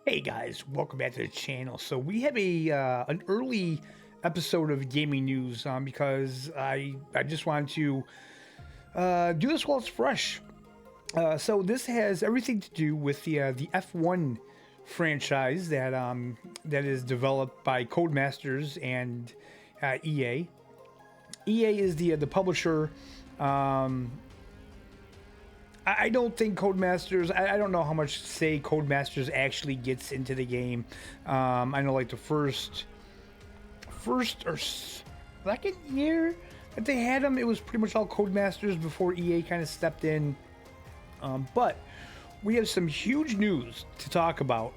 Hey guys, welcome back to the channel. So we have a an early episode of gaming news because I just wanted to do this while it's fresh. So this has everything to do with the F1 franchise that is developed by Codemasters and EA. EA is the publisher. I don't think Codemasters, I don't know how much say Codemasters actually gets into the game. I know like the first or second year that they had them, it was pretty much all Codemasters before EA kind of stepped in. But we have some huge news to talk about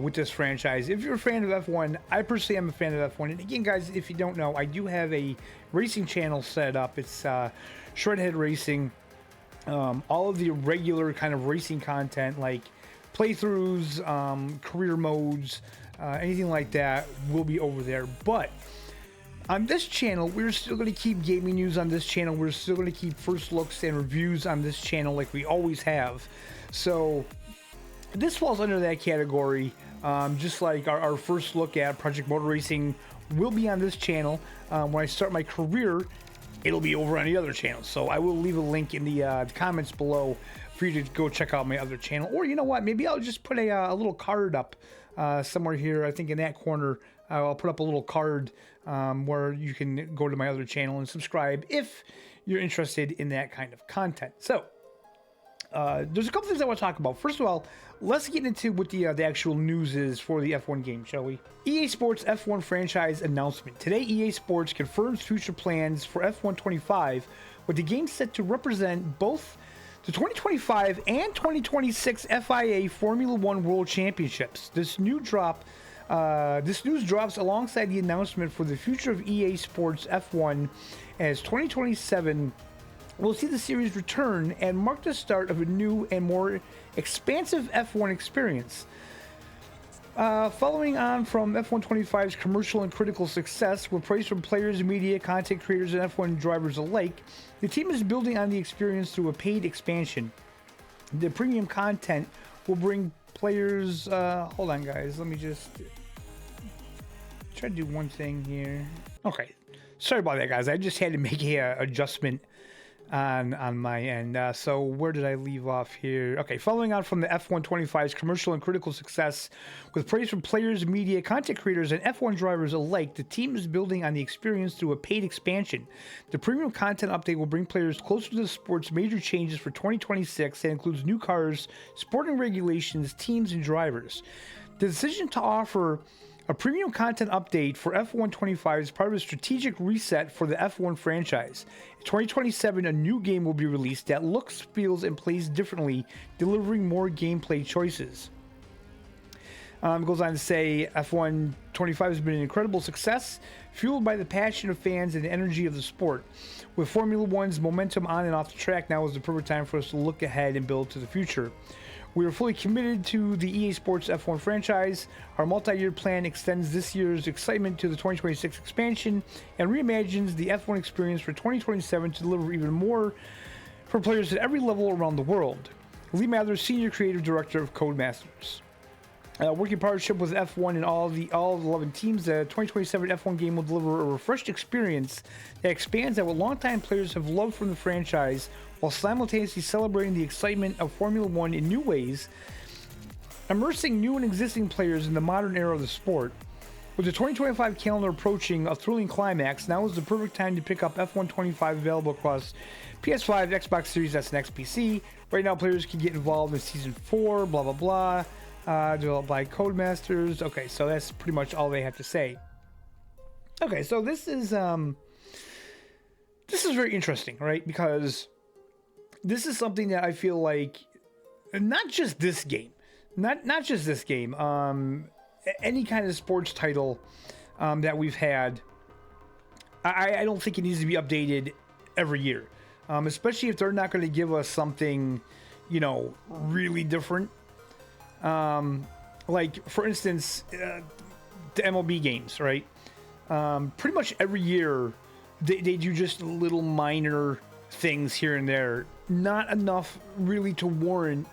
with this franchise. If you're a fan of F1, I personally am a fan of F1. And again, guys, if you don't know, I do have a racing channel set up. It's Shredhead Racing. All of the regular kind of racing content like playthroughs, career modes, anything like that will be over there. But on this channel, we're still going to keep gaming news on this channel. We're still going to keep first looks and reviews on this channel like we always have. So this falls under that category. Just like our first look at Project Motor Racing will be on this channel. When I start my career, it'll be over on the other channel. So I will leave a link in the comments below for you to go check out my other channel. Or you know what? Maybe I'll just put a little card up somewhere here. I think in that corner, I'll put up a little card where you can go to my other channel and subscribe if you're interested in that kind of content. So there's a couple things I want to talk about. First of all, let's get into what the actual news is for the F1 game, shall we? EA Sports F1 franchise announcement. Today, EA Sports confirms future plans for F1 25, with the game set to represent both the 2025 and 2026 FIA Formula One World Championships. This news drops alongside the announcement for the future of EA Sports F1, as 2027 will see the series return and mark the start of a new and more expansive F1 experience. Following on from F1 25's commercial and critical success, with praise from players, media, content creators, and F1 drivers alike, the team is building on the experience through a paid expansion. The premium content will bring players... hold on, guys. Let me just try to do one thing here. Okay. Sorry about that, guys. I just had to make a adjustment on my end. So where did I leave off here? Okay, following on from the F1 25's commercial and critical success, with praise from players, media, content creators, and F1 drivers alike, the team is building on the experience through a paid expansion. The premium content update will bring players closer to the sport's major changes for 2026 that includes new cars, sporting regulations, teams, and drivers. The decision to offer a premium content update for F1 25 is part of a strategic reset for the F1 franchise. In 2027, a new game will be released that looks, feels, and plays differently, delivering more gameplay choices. It goes on to say, F1 25 has been an incredible success, fueled by the passion of fans and the energy of the sport. With Formula One's momentum on and off the track, now is the perfect time for us to look ahead and build to the future. We are fully committed to the EA Sports F1 franchise. Our multi-year plan extends this year's excitement to the 2026 expansion and reimagines the F1 experience for 2027 to deliver even more for players at every level around the world. Lee Mathers, Senior Creative Director of Codemasters. Working partnership with F1 and all 11 teams, the 2027 F1 game will deliver a refreshed experience that expands on what longtime players have loved from the franchise, while simultaneously celebrating the excitement of Formula One in new ways, immersing new and existing players in the modern era of the sport. With the 2025 calendar approaching a thrilling climax, now is the perfect time to pick up F1 25, available across PS5, Xbox Series S, and XPC. Right now, players can get involved in Season 4, blah, blah, blah. Developed by Codemasters. Okay, so that's pretty much all they have to say. Okay, so this is very interesting, right? Because this is something that I feel like not just this game, not just this game, any kind of sports title that we've had, I don't think it needs to be updated every year, especially if they're not going to give us something, you know, really different. Like for instance, the MLB games, right? Pretty much every year they do just little minor things here and there, not enough really to warrant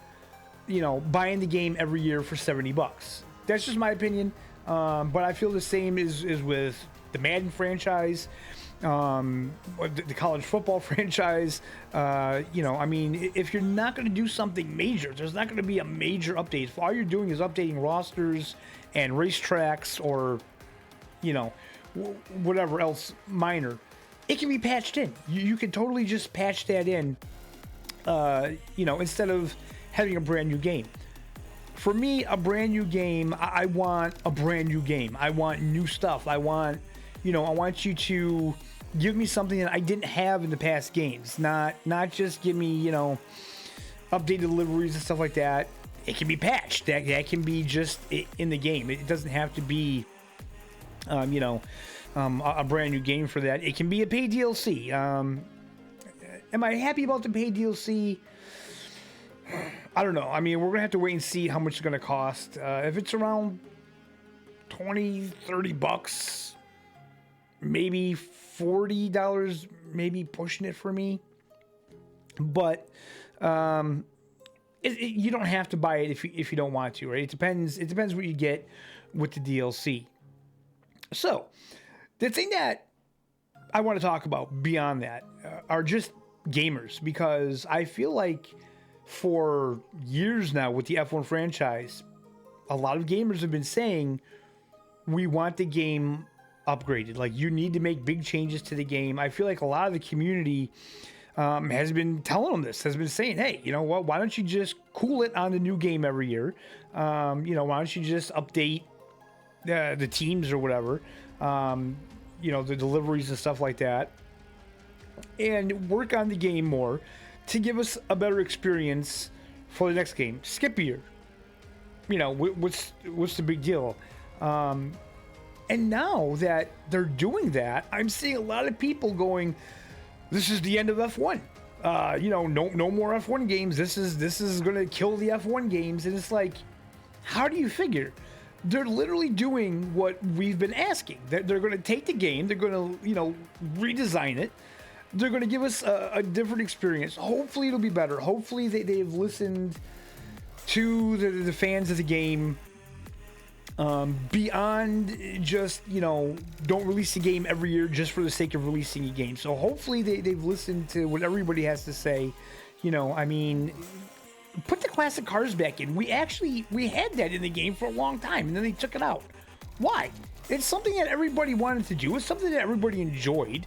buying the game every year for $70. That's just my opinion. But I feel the same is with the Madden franchise, the college football franchise. I mean, if you're not going to do something major, there's not going to be a major update. If all you're doing is updating rosters and racetracks, or whatever else minor, it can be patched in. You can totally just patch that in, instead of having a brand new game. For me, a brand new game, I want a brand new game. I want new stuff. I want you to give me something that I didn't have in the past games. Not just give me, updated deliveries and stuff like that. It can be patched. That can be just in the game. It doesn't have to be, a brand new game for that. It can be a paid DLC. Am I happy about the paid DLC? I don't know. I mean, we're going to have to wait and see how much it's going to cost. If it's around $20-$30, maybe $40, maybe pushing it for me. But you don't have to buy it if you don't want to, right? It depends what you get with the DLC. So, the thing that I want to talk about beyond that are just gamers, because I feel like for years now with the F1 franchise, a lot of gamers have been saying, we want the game upgraded. Like, you need to make big changes to the game. I feel like a lot of the community has been telling them this, has been saying, hey, you know what, why don't you just cool it on the new game every year? Why don't you just update the teams or whatever, the deliveries and stuff like that, and work on the game more to give us a better experience for the next game. Skip a year. What's the big deal? And now that they're doing that, I'm seeing a lot of people going, this is the end of F1. No more F1 games. This is going to kill the F1 games. And it's like, how do you figure? They're literally doing what we've been asking. They're going to take the game. They're going to, redesign it. They're going to give us a different experience. Hopefully it'll be better. Hopefully they've listened to the fans of the game, beyond just, don't release the game every year just for the sake of releasing a game. So hopefully they've listened to what everybody has to say. Put the classic cars back in. We had that in the game for a long time, and then they took it out. Why? It's something that everybody wanted to do. It's something that everybody enjoyed.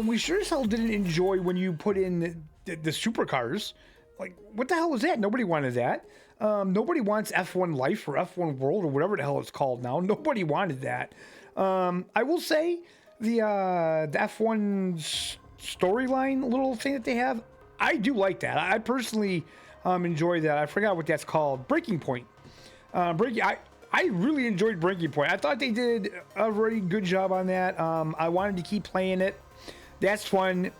We sure as hell didn't enjoy when you put in the supercars. Like, what the hell was that? Nobody wanted that. Nobody wants F1 Life or F1 World or whatever the hell it's called now. Nobody wanted that. I will say the F1 storyline little thing that they have, I do like that. I personally enjoy that. I forgot what that's called. Breaking Point. I really enjoyed Breaking Point. I thought they did a very good job on that. I wanted to keep playing it. That's fun.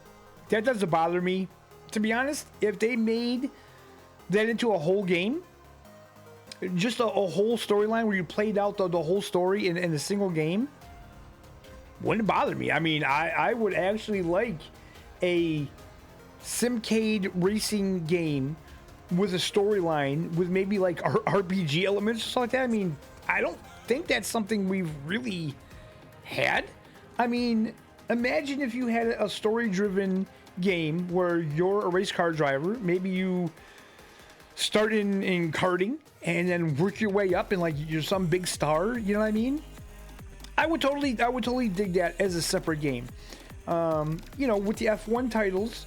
That doesn't bother me. To be honest, if they made that into a whole game, just a whole storyline where you played out the whole story in a single game, wouldn't bother me. I mean, I would actually like a Simcade racing game with a storyline with maybe like RPG elements or something like that. I mean, I don't think that's something we've really had. I mean, imagine if you had a story-driven game where you're a race car driver. Maybe you start in karting and then work your way up and like you're some big star. You know what I mean? I would totally dig that as a separate game. With the F1 titles,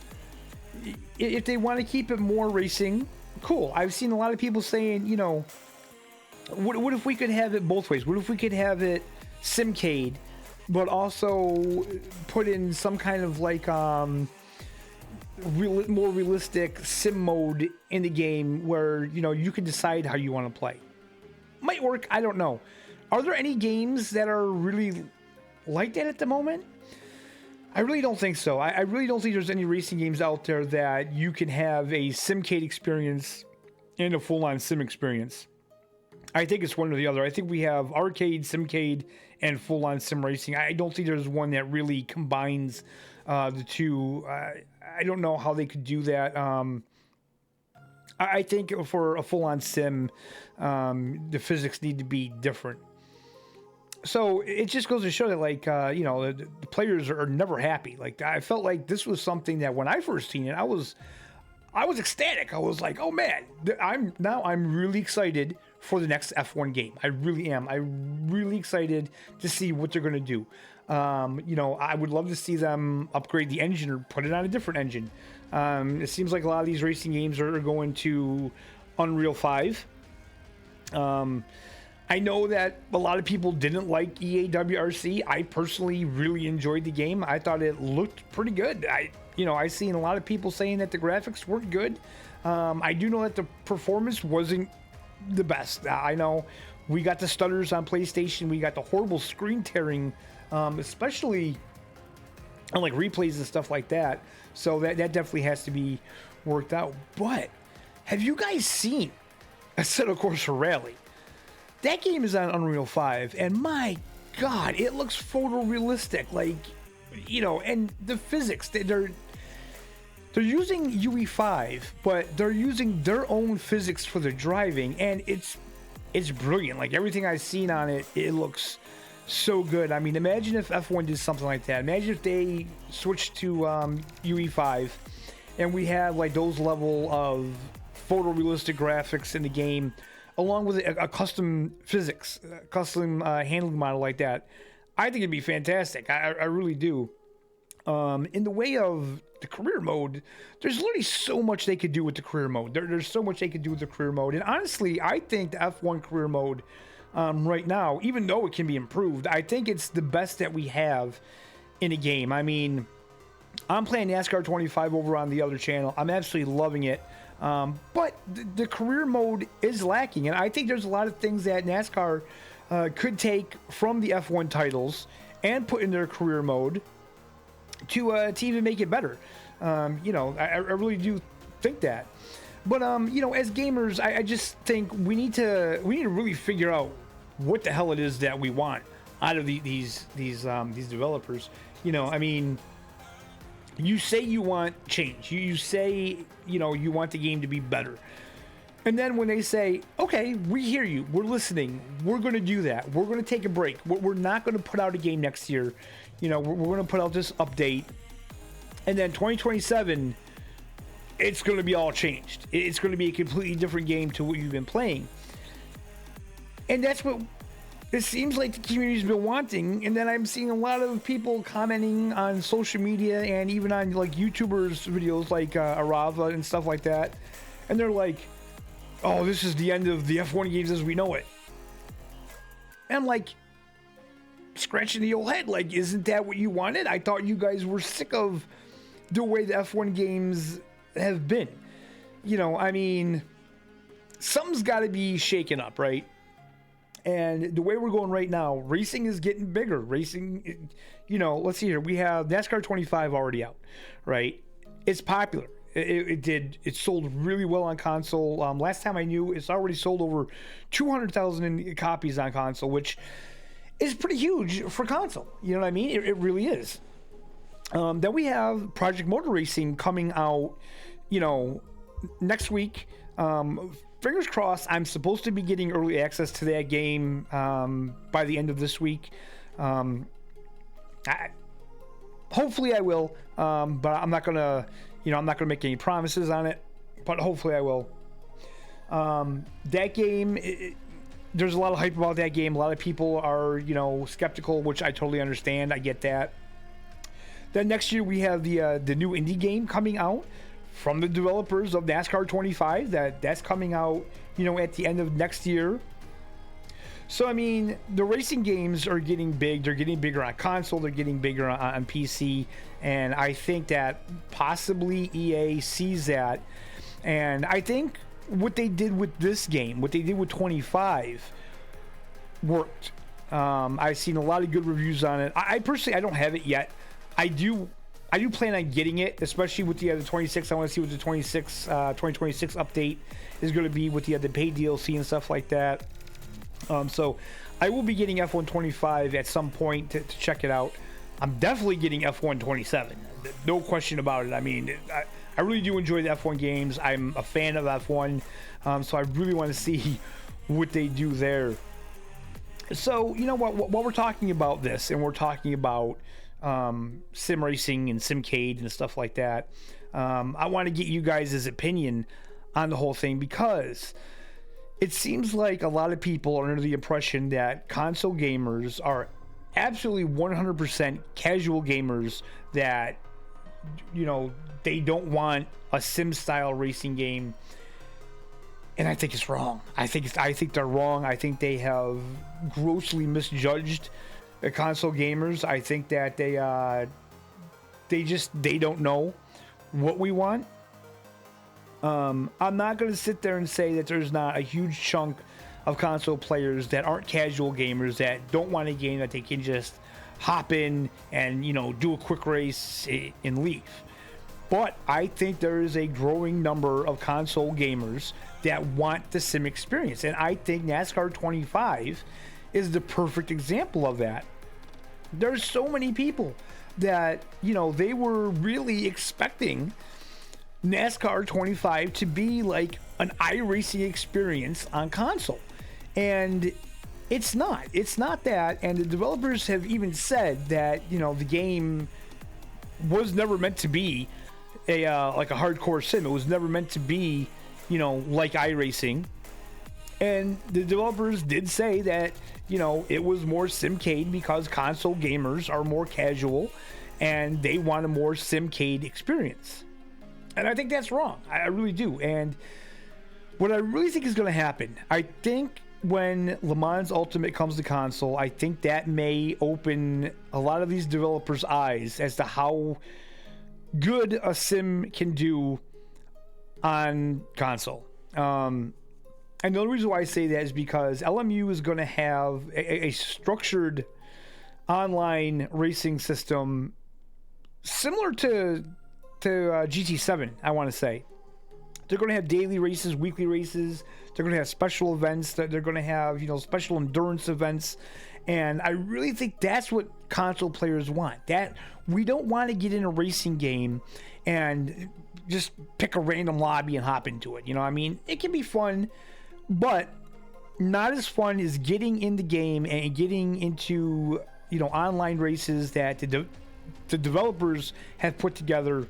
if they want to keep it more racing, cool. I've seen a lot of people saying, what if we could have it both ways? What if we could have it Simcade, but also put in some kind of like more realistic sim mode in the game where you can decide how you want to play. Might work. I don't know. Are there any games that are really like that at the moment? I really don't think so. I really don't think there's any racing games out there that you can have a Simcade experience and a full-on sim experience. I think it's one or the other. I think we have arcade, Simcade, and full-on sim racing. I don't think there's one that really combines the two. I don't know how they could do that. I think for a full-on sim, the physics need to be different. So it just goes to show that, like, you know, the players are never happy. Like, I felt like this was something that when I first seen it, I was ecstatic. I was like, oh man, I'm really excited for the next F1 game. I really am. I'm really excited to see what they're going to do. You know, I would love to see them upgrade the engine or put it on a different engine. It seems like a lot of these racing games are going to Unreal 5. I know that a lot of people didn't like EAWRC. I personally really enjoyed the game. I thought it looked pretty good. I seen a lot of people saying that the graphics weren't good. I do know that the performance wasn't the best. I know we got the stutters on PlayStation. We got the horrible screen tearing, especially on like replays and stuff like that. So that definitely has to be worked out. But have you guys seen Assetto Corsa Rally? That game is on Unreal 5, and my God, it looks photorealistic. Like, you know, and the physics, they're using UE5, but they're using their own physics for the driving, and it's brilliant. Like, everything I've seen on it, it looks so good. I mean, imagine if F1 did something like that. Imagine if they switched to UE5, and we had like those level of photorealistic graphics in the game, along with a custom physics, custom handling model like that. I think it'd be fantastic. I really do. In the way of the career mode, there's literally so much they could do with the career mode. There's so much they could do with the career mode. And honestly, I think the F1 career mode right now, even though it can be improved, I think it's the best that we have in a game. I mean, I'm playing NASCAR 25 over on the other channel. I'm absolutely loving it. But the career mode is lacking, and I think there's a lot of things that NASCAR could take from the F1 titles and put in their career mode to even make it better. You know, I really do think that. But you know, as gamers, I just think we need to really figure out what the hell it is that we want out of these developers. You know, I mean, you say you want change. You say, you know, you want the game to be better. And then when they say, okay, we hear you, we're listening, we're going to do that. We're going to take a break. We're not going to put out a game next year. You know, we're going to put out this update. And then 2027, it's going to be all changed. It's going to be a completely different game to what you've been playing. And that's what it seems like the community's been wanting. And then I'm seeing a lot of people commenting on social media and even on like YouTubers videos like Arava and stuff like that. And they're like, oh, this is the end of the F1 games as we know it. And I'm like, scratching the old head, like, isn't that what you wanted? I thought you guys were sick of the way the F1 games have been. You know, I mean, something's got to be shaken up, right? And the way we're going right now, racing is getting bigger. Racing, you know, let's see here. We have NASCAR 25 already out, right? It's popular. It sold really well on console. Last time I knew, it's already sold over 200,000 copies on console, which is pretty huge for console. You know what I mean? It really is. Then we have Project Motor Racing coming out, you know, next week. Fingers crossed, I'm supposed to be getting early access to that game by the end of this week. Hopefully I will, but I'm not gonna, you know, I'm not gonna make any promises on it. But hopefully I will. That game, there's a lot of hype about that game. A lot of people are, you know, skeptical, which I totally understand. I get that. Then next year we have the new indie game coming out from the developers of NASCAR 25. That's coming out, you know, at the end of next year. So I mean, the racing games are getting big. They're getting bigger on console. They're getting bigger on PC. And I think that possibly EA sees that. And I think what they did with this game, what they did with 25, worked. I've seen a lot of good reviews on it. I personally, I don't have it yet. I do plan on getting it, especially with the 26. I want to see what the 2026 update is going to be with the paid DLC and stuff like that. So I will be getting F1 25 at some point to check it out. I'm definitely getting F1 27. No question about it. I mean, I really do enjoy the F1 games. I'm a fan of F1, so I really want to see what they do there. So, you know what? While we're talking about this, and we're talking about sim racing and simcade and stuff like that, I want to get you guys' opinion on the whole thing, because it seems like a lot of people are under the impression that console gamers are absolutely 100% casual gamers, that, you know, they don't want a sim style racing game. And I think it's wrong. I think they're wrong. I think they have grossly misjudged the console gamers. I think that they don't know what we want. I'm not going to sit there and say that there's not a huge chunk of console players that aren't casual gamers, that don't want a game that they can just hop in and, you know, do a quick race and leave. But I think there is a growing number of console gamers that want the sim experience. And I think NASCAR 25 is the perfect example of that. There's so many people that, you know, they were really expecting NASCAR 25 to be like an iRacing experience on console. And it's not. It's not that. And the developers have even said that, you know, the game was never meant to be a like a hardcore sim. It was never meant to be, you know, like iRacing. And the developers did say that, you know, it was more simcade because console gamers are more casual and they want a more simcade experience. And I think that's wrong. I really do. And what I really think is going to happen, I think when Le Mans Ultimate comes to console, I think that may open a lot of these developers' eyes as to how good a sim can do on console. And the only reason why I say that is because LMU is going to have a structured online racing system similar to GT7, I want to say. They're going to have daily races, weekly races. They're going to have special events. They're going to have, you know, special endurance events. And I really think that's what console players want. That we don't want to get in a racing game and just pick a random lobby and hop into it. You know what I mean? It can be fun, but not as fun as getting in the game and getting into, you know, online races that the developers have put together,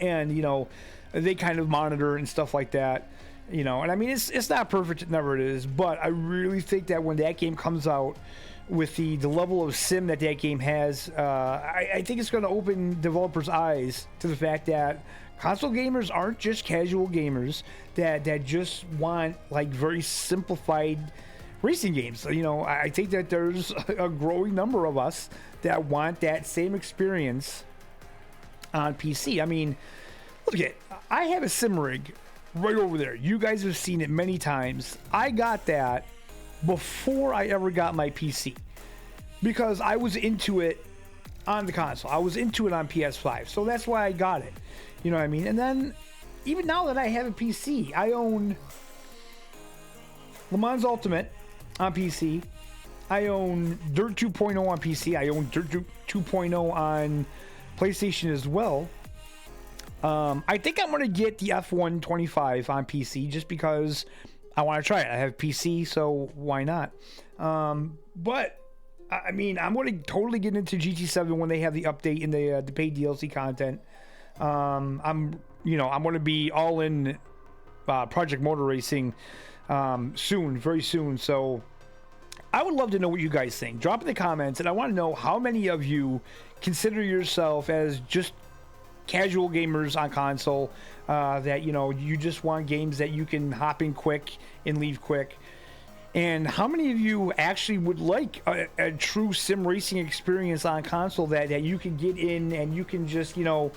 and, you know, they kind of monitor and stuff like that, you know. And I mean, it's not perfect, it never is, but I really think that when that game comes out with the level of sim that game has, I think it's going to open developers' eyes to the fact that console gamers aren't just casual gamers that just want like very simplified racing games. You know, I think that there's a growing number of us that want that same experience on PC. I mean, look at, I have a sim rig right over there. You guys have seen it many times. I got that before I ever got my PC because I was into it on the console. I was into it on PS5, so that's why I got it. You know what I mean? And then even now that I have a PC, I own Le Mans Ultimate on PC. I own Dirt 2.0 on PC. I own Dirt 2.0 on PlayStation as well. I think I'm going to get the F1 25 on PC just because I want to try it. I have PC, so why not? But I mean, I'm going to totally get into GT7 when they have the update in the paid DLC content. I'm going to be all in Project Motor Racing soon, very soon. So I would love to know what you guys think. Drop in the comments, and I want to know how many of you consider yourself as just casual gamers on console, that, you know, you just want games that you can hop in quick and leave quick. And how many of you actually would like a true sim racing experience on console that you can get in and you can just, you know,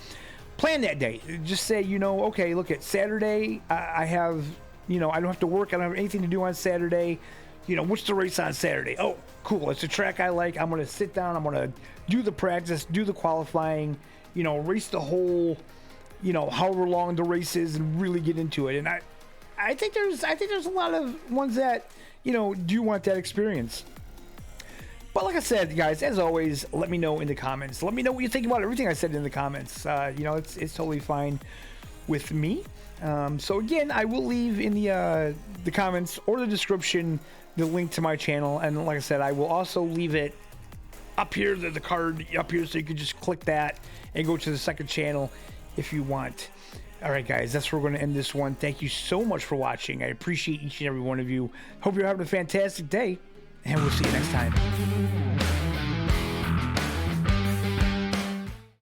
plan that day. Just say, you know, okay, look, at Saturday, I have, you know, I don't have to work. I don't have anything to do on Saturday. You know, what's the race on Saturday? Oh, cool. It's a track I like. I'm going to sit down. I'm going to do the practice, do the qualifying, you know, race the whole, you know, however long the race is and really get into it. And I think there's a lot of ones that, you know, do want that experience. But like I said, guys, as always, let me know in the comments. Let me know what you think about everything I said in the comments. You know, it's totally fine with me. So again, I will leave in the comments or the description the link to my channel, and like I said, I will also leave it up here, the card up here, so you can just click that and go to the second channel if you want. All right, guys, that's where we're going to end this one. Thank you so much for watching. I appreciate each and every one of you. Hope you're having a fantastic day, and we'll see you next time.